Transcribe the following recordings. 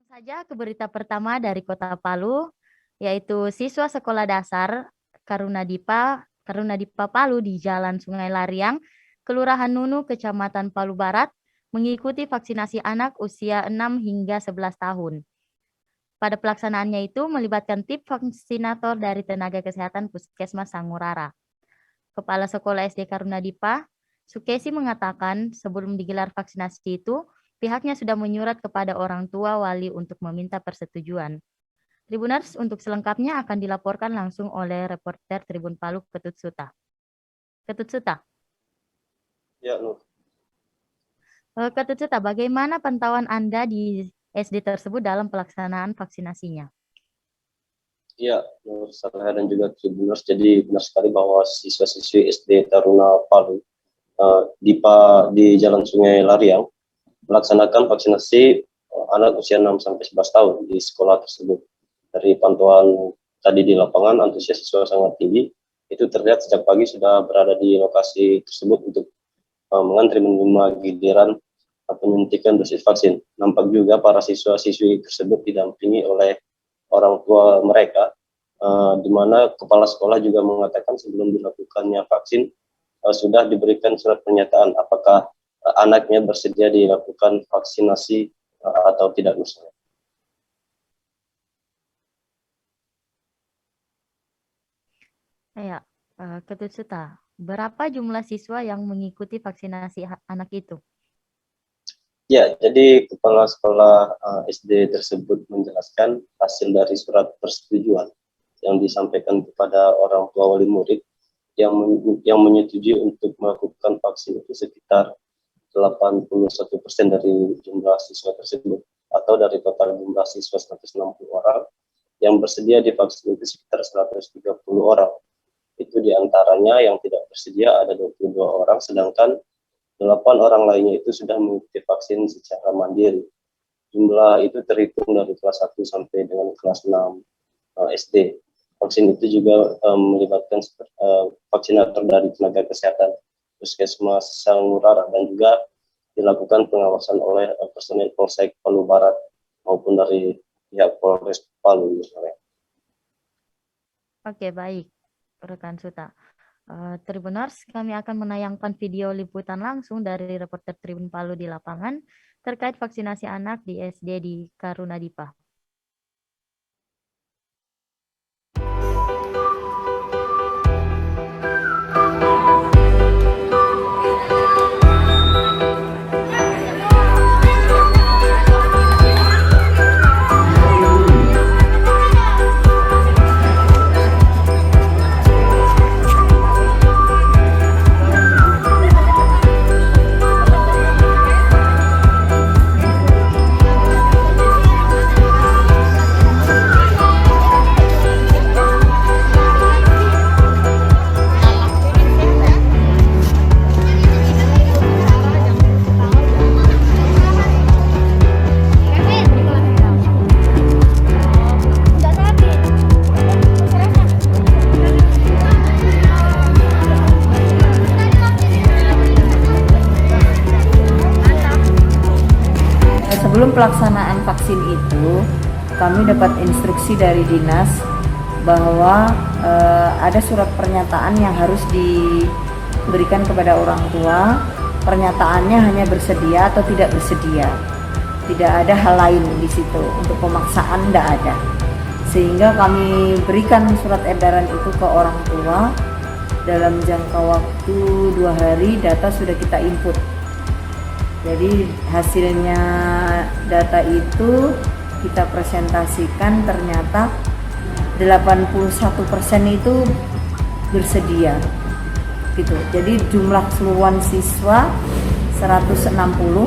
Saja ke berita pertama dari Kota Palu, yaitu siswa sekolah dasar Karunadipa Palu di Jalan Sungai Lariang, Kelurahan Nunu, Kecamatan Palu Barat, mengikuti vaksinasi anak usia 6 hingga 11 tahun. Pada pelaksanaannya itu melibatkan tim vaksinator dari tenaga kesehatan Puskesmas Sangurara. Kepala Sekolah SD Karunadipa, Sukesi mengatakan sebelum digelar vaksinasi itu, pihaknya sudah menyurat kepada orang tua wali untuk meminta persetujuan. Tribuners untuk selengkapnya akan dilaporkan langsung oleh reporter Tribun Palu Ketut Suta. Ketut Suta. Ya, Nur. Ketut Suta, bagaimana pantauan Anda di SD tersebut dalam pelaksanaan vaksinasinya? Ya, Nur Saleh dan juga Tribuners. Jadi benar sekali bahwa siswa-siswi SD Taruna Palu di Jalan Sungai Lariang melaksanakan vaksinasi anak usia 6 sampai 11 tahun di sekolah tersebut. Dari pantauan tadi di lapangan, antusias siswa sangat tinggi. Itu terlihat sejak pagi sudah berada di lokasi tersebut untuk mengantri menerima giliran penyuntikan dosis vaksin. Nampak juga para siswa-siswi tersebut didampingi oleh orang tua mereka, di mana kepala sekolah juga mengatakan sebelum dilakukannya vaksin sudah diberikan surat pernyataan apakah anaknya bersedia dilakukan vaksinasi atau tidak misalnya. Ya, Ketut Suta, berapa jumlah siswa yang mengikuti vaksinasi anak itu? Ya, jadi kepala sekolah SD tersebut menjelaskan hasil dari surat persetujuan yang disampaikan kepada orang tua wali murid yang menyetujui untuk melakukan vaksin itu sekitar 81% dari jumlah siswa tersebut, atau dari total jumlah siswa 160 orang yang bersedia divaksin itu sekitar 130 orang. Itu diantaranya yang tidak bersedia ada 22 orang, sedangkan 8 orang lainnya itu sudah mengikuti vaksin secara mandiri. Jumlah itu terhitung dari kelas 1 sampai dengan kelas 6 SD. Vaksin itu juga melibatkan vaksinator dari tenaga kesehatan Puskesmas Sangurara dan juga dilakukan pengawasan oleh personel Polsek Palu Barat maupun dari pihak Polres Palu misalnya. Oke, baik, rekan Suta. Tribuners, kami akan menayangkan video liputan langsung dari reporter Tribun Palu di lapangan terkait vaksinasi anak di SD di Karunadipa. Sebelum pelaksanaan vaksin itu, kami dapat instruksi dari dinas bahwa ada surat pernyataan yang harus diberikan kepada orang tua. Pernyataannya hanya bersedia atau tidak bersedia. Tidak ada hal lain di situ. Untuk pemaksaan tidak ada. Sehingga kami berikan surat edaran itu ke orang tua. Dalam jangka waktu 2 hari data sudah kita input. Jadi hasilnya data itu kita presentasikan, ternyata 81% itu bersedia gitu. Jadi jumlah keseluruhan siswa 160,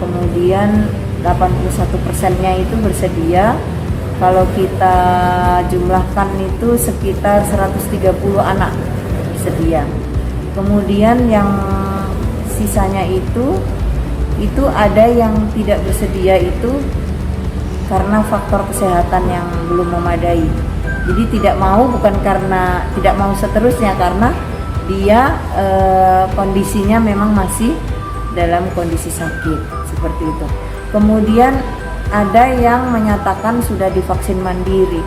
kemudian 81%-nya itu bersedia. Kalau kita jumlahkan itu sekitar 130 anak bersedia. Kemudian yang sisanya itu ada yang tidak bersedia itu karena faktor kesehatan yang belum memadai. Jadi tidak mau bukan karena tidak mau seterusnya, karena dia kondisinya memang masih dalam kondisi sakit seperti itu. Kemudian ada yang menyatakan sudah divaksin mandiri.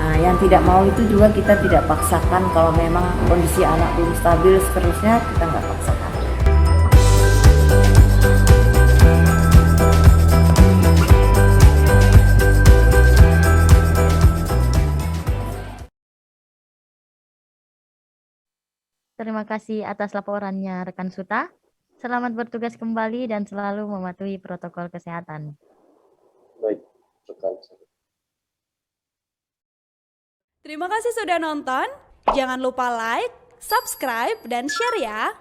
Nah, yang tidak mau itu juga kita tidak paksakan. Kalau memang kondisi anak belum stabil seterusnya, kita nggak paksakan. Terima kasih atas laporannya rekan Suta. Selamat bertugas kembali dan selalu mematuhi protokol kesehatan. Baik, rekan. Terima kasih sudah nonton. Jangan lupa like, subscribe, dan share ya.